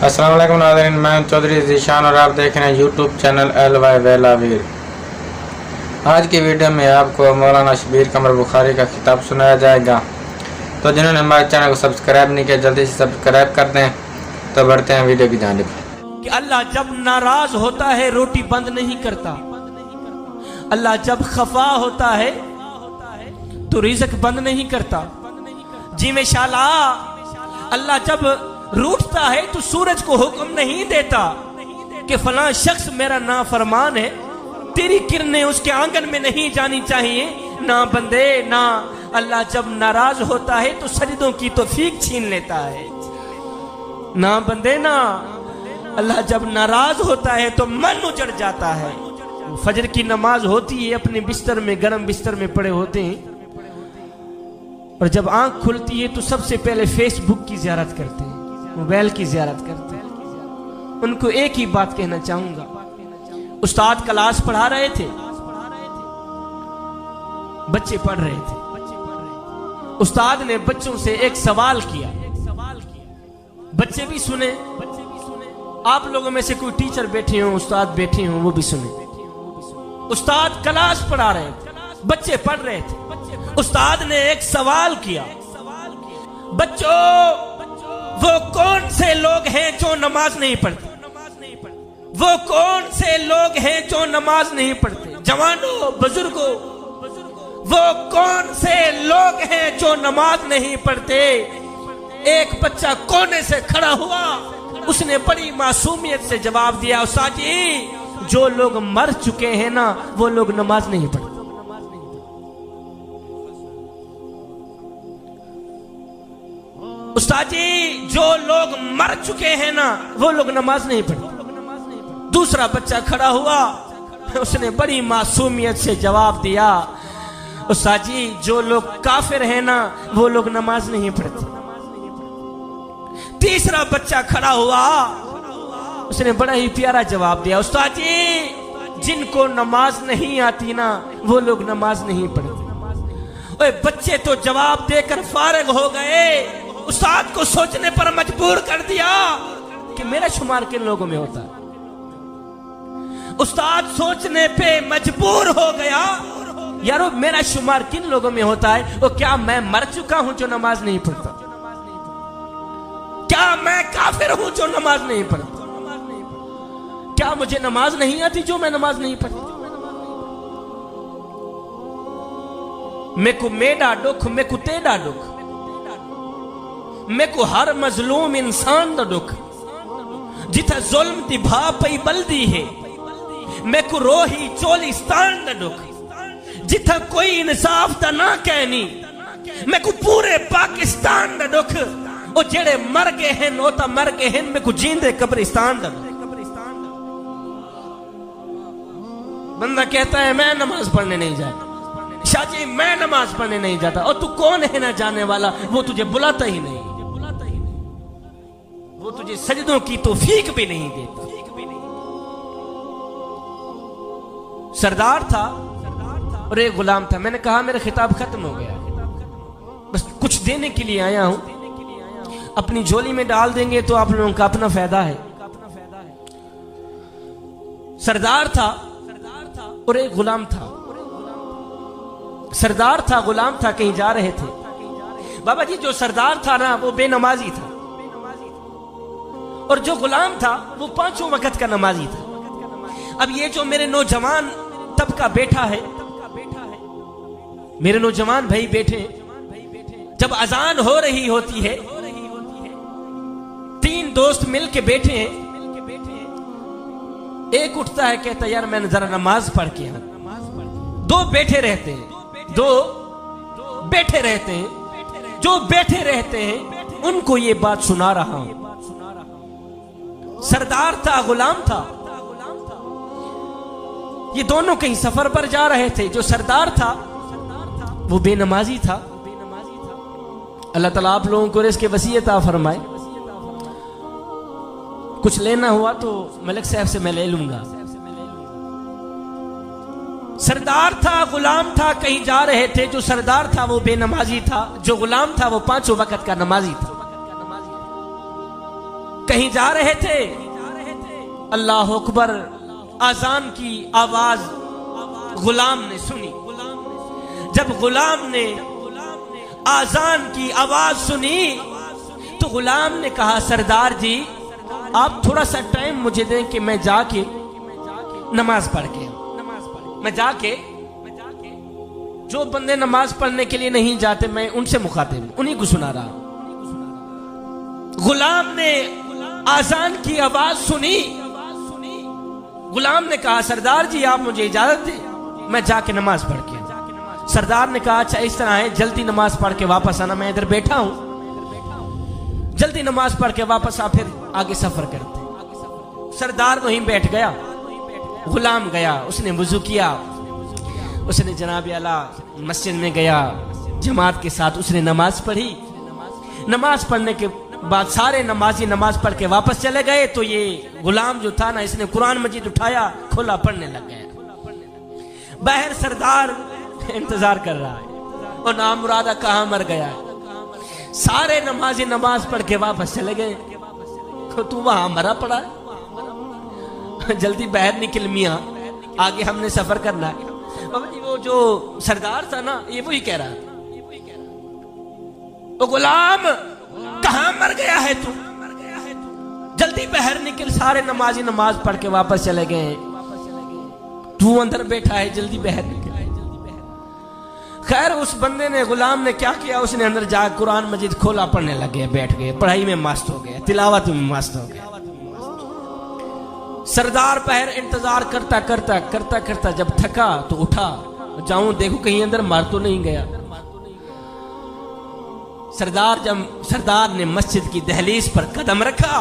अस्सलाम वालेकुम नाज़रीन, मैं चौधरी ज़ीशान और आप देख रहे हैं यूट्यूब चैनल LY वेलावीर। आज की वीडियो में आपको मौलाना शबीर कमर बुखारी का खिताब सुनाया जाएगा। तो जिन्होंने हमारे चैनल को सब्सक्राइब नहीं किया जल्दी से सब्सक्राइब कर दें। तो बढ़ते हैं वीडियो की जानिब। कि अल्लाह जब नाराज होता है रोटी बंद नहीं करता, अल्लाह जब खफा होता है तो रिज़्क बंद नहीं करता। जी में शाला अल्लाह जब रूठता है तो सूरज को हुक्म नहीं देता कि फलां शख्स मेरा नाफरमान है, तेरी किरणें उसके आंगन में नहीं जानी चाहिए। ना बंदे ना, अल्लाह जब नाराज होता है तो सजदों की तौफीक छीन लेता है। ना बंदे ना, अल्लाह जब नाराज होता है तो मन उजड़ जाता है। फजर की नमाज होती है, अपने बिस्तर में गर्म बिस्तर में पड़े होते हैं और जब आंख खुलती है तो सबसे पहले फेसबुक की ज़ियारत करते हैं, मोबाइल की ज़ियारत करते हैं। उनको एक ही बात कहना चाहूंगा, उस्ताद क्लास पढ़ा रहे थे, बच्चे पढ़ रहे थे, उस्ताद ने बच्चों से एक सवाल किया, बच्चे भी सुने। आप लोगों में से कोई टीचर बैठे हो, उस्ताद बैठे हो, वो भी सुने। उस्ताद क्लास पढ़ा रहे थे, बच्चे पढ़ रहे थे। उस्ताद ने एक सवाल किया, बच्चों वो कौन से लोग हैं जो नमाज नहीं पढ़ते? वो कौन से लोग हैं जो नमाज नहीं पढ़ते? जवानों बुजुर्गों, वो कौन से लोग हैं जो नमाज नहीं पढ़ते? एक बच्चा कोने से खड़ा हुआ, उसने बड़ी मासूमियत से जवाब दिया, उस्ताद जी जो लोग मर चुके हैं ना वो लोग नमाज नहीं पढ़ते। उस्ताद जी जो लोग मर चुके हैं ना वो लोग नमाज नहीं पढ़ते। दूसरा बच्चा खड़ा हुआ, उसने बड़ी मासूमियत से जवाब दिया, उस्ताद जी जो लोग काफिर हैं ना वो लोग नमाज नहीं पढ़ते। तीसरा बच्चा खड़ा हुआ, उसने बड़ा ही प्यारा जवाब दिया, उस्ताद जी जिनको नमाज नहीं आती ना वो लोग नमाज नहीं पढ़ते। ओए बच्चे तो जवाब देकर फारिग हो गए, उस्ताद को सोचने पर मजबूर कर दिया कि मेरा शुमार किन लोगों में होता है। उस्ताद सोचने पे मजबूर हो गया, यारो मेरा शुमार किन लोगों में होता है? और क्या मैं मर चुका हूं जो नमाज नहीं पढ़ता? क्या मैं काफिर हूं जो नमाज नहीं पढ़ता? क्या मुझे नमाज नहीं आती जो मैं नमाज नहीं पढ़ता? मेको मेरा दुख, मेको तेरा दुख, मेको हर मजलूम इंसान दा दुख, जिथा जुल्म दी भा पई बल्दी है, मेको रोही चोलिस्तान दा दुख, जिथा कोई इंसाफ दा ना कहनी, मेको पूरे पाकिस्तान दा दुख। ओ जेड़े मर गए हैं ओ ता मर गए हैं, मेको जींदे कब्रिस्तान दा दुख। बंदा कहता है मैं नमाज पढ़ने नहीं जाता, शाजी मैं नमाज पढ़ने नहीं जाता। और तू कौन है ना जाने वाला? वो तुझे बुलाता ही नहीं, वो तुझे सजदों की तौफीक भी नहीं देता। सरदार था और एक गुलाम था। मैंने कहा मेरा खिताब खत्म हो गया, बस कुछ देने के लिए आया हूं, अपनी झोली में डाल देंगे तो आप लोगों का अपना फायदा है। सरदार था और एक गुलाम था। सरदार था, गुलाम था, कहीं जा रहे थे। बाबा जी जो सरदार था ना वो बेनमाजी था और जो गुलाम था वो पांचों वक्त का नमाजी था। अब ये जो मेरे नौजवान तबका बैठा है, मेरे नौजवान भाई बैठे, जब अजान हो रही होती है, तीन दोस्त मिल के बैठे हैं, एक उठता है कहता यार मैं जरा नमाज पढ़ के आऊं। दो बैठे रहते हैं, दो बैठे रहते हैं, जो बैठे रहते हैं उनको ये बात सुना रहा हूं। सरदार था, गुलाम था, ये दोनों कहीं सफर पर जा रहे थे। जो सरदार था वो बेनमाजी था। अल्लाह ताला आप लोगों को रिज़्क़ वसीयत फरमाए। कुछ लेना हुआ तो मलिक साहब से मैं ले लूंगा। सरदार था, गुलाम था, कहीं जा रहे थे। जो सरदार था वो बेनमाजी था, जो गुलाम था वो पांचों वक्त का नमाजी था। कहीं जा रहे थे, अल्लाह अकबर आजान की आवाज गुलाम ने सुनी। जब गुलाम ने आजान की आवाज सुनी तो गुलाम ने कहा, सरदार जी आप थोड़ा सा टाइम मुझे दें कि मैं जाके नमाज पढ़ के, मैं जाके, जो बंदे नमाज पढ़ने के लिए नहीं जाते मैं उनसे मुखातिब, उन्हीं को सुना रहा। गुलाम ने आजान की आवाज सुनी। गुलाम ने कहा, सरदार जी आप मुझे इजाजत दें, मैं जाके नमाज पढ़ के। सरदार ने कहा, अच्छा इस तरह है, जल्दी नमाज पढ़ के वापस आना, मैं इधर बैठा हूं, जल्दी नमाज पढ़ के वापस आ, फिर आगे सफर करते। सरदार वहीं बैठ गया, गुलाम गया, उसने वुजू किया, उसने जनाब आला मस्जिद में गया, जमात के साथ उसने नमाज पढ़ी। नमाज पढ़ने के बाद सारे नमाजी नमाज पढ़ के वापस चले गए तो ये गुलाम जो था ना, इसने कुरान मजीद उठाया, खोला, पढ़ने लग गया। बाहर सरदार इंतजार कर रहा है और नामुरादा कहां मर गया है। सारे नमाजी नमाज पढ़ के वापस चले गए, तो तू वहां मरा पड़ा है, जल्दी बाहर निकल मियां, आगे हमने सफर करना है। बाबा जी वो जो सरदार था ना, ये वही कह रहा था, वो गुलाम कहां मर गया है तू, जल्दी बाहर निकल। सारे नमाजी नमाज पढ़ के वापस चले गए, तू अंदर बैठा है, जल्दी बाहर निकल। खैर उस बंदे ने, गुलाम ने क्या किया, उसने अंदर जाकर कुरान मजीद खोला, पढ़ने लग गया, बैठ गए, पढ़ाई में मस्त हो गया, तिलावत में मस्त हो गया। सरदार बाहर इंतजार करता करता करता करता जब थका तो उठा, जाऊं देखो कहीं अंदर मार तो नहीं गया। सरदार ने मस्जिद की दहलीज पर कदम रखा,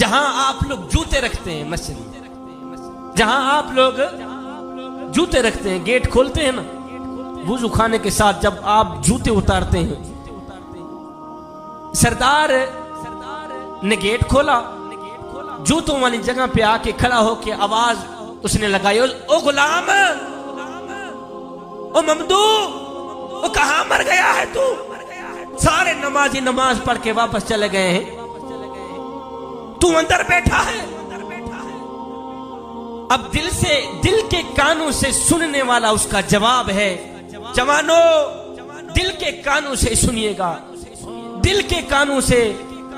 जहां आप लोग जूते रखते हैं, मस्जिद में जहां आप लोग जूते रखते हैं, गेट खोलते हैं ना, वुजू खाने के साथ जब आप जूते उतारते हैं, सरदार ने गेट खोला, जूतों वाली जगह पे आके खड़ा होके आवाज उसने लगाई, ओ गुलाम, ओ ममदू, ओ कहां मर गया है तू। सारे नमाजी नमाज पढ़ के वापस चले गए हैं, तू अंदर बैठा है। अब दिल के कानों से सुनने वाला उसका जवाब है। जवानों, दिल के कानों से सुनिएगा, दिल के कानों से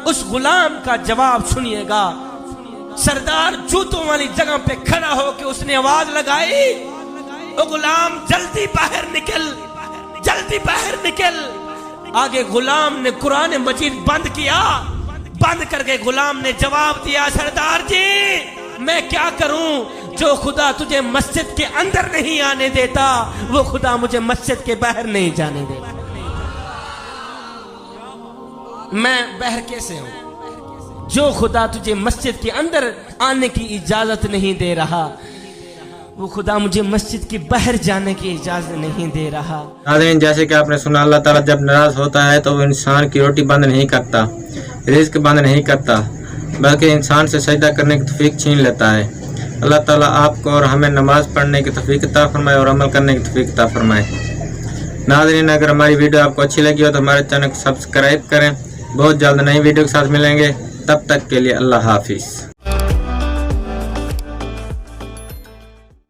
उस गुलाम का जवाब सुनिएगा। सरदार जूतों वाली जगह पे खड़ा होकर उसने आवाज लगाई, ओ गुलाम जल्दी बाहर निकल, जल्दी बाहर निकल। आगे गुलाम ने कुरान मजीद बंद किया, बंद करके गुलाम ने जवाब दिया, सरदार जी मैं क्या करूं, जो खुदा तुझे मस्जिद के अंदर नहीं आने देता, वो खुदा मुझे मस्जिद के बाहर नहीं जाने देता। मैं बाहर कैसे हूं? जो खुदा तुझे मस्जिद के अंदर आने की इजाजत नहीं दे रहा, वो खुदा मुझे मस्जिद के बाहर जाने की इजाजत नहीं दे रहा। नाज़रीन, जैसे कि आपने सुना, अल्लाह ताला जब नाराज होता है तो वो इंसान की रोटी बंद नहीं करता, रिज़्क बंद नहीं करता, बल्कि इंसान से सजदा करने की तौफीक छीन लेता है। अल्लाह ताला आपको और हमें नमाज पढ़ने की तौफीक अता फरमाए और अमल करने की तौफीक अता फरमाए। नाज़रीन, अगर हमारी वीडियो आपको अच्छी लगी हो तो हमारे चैनल को सब्सक्राइब करें। बहुत जल्द नई वीडियो के साथ मिलेंगे, तब तक के लिए अल्लाह हाफिज़।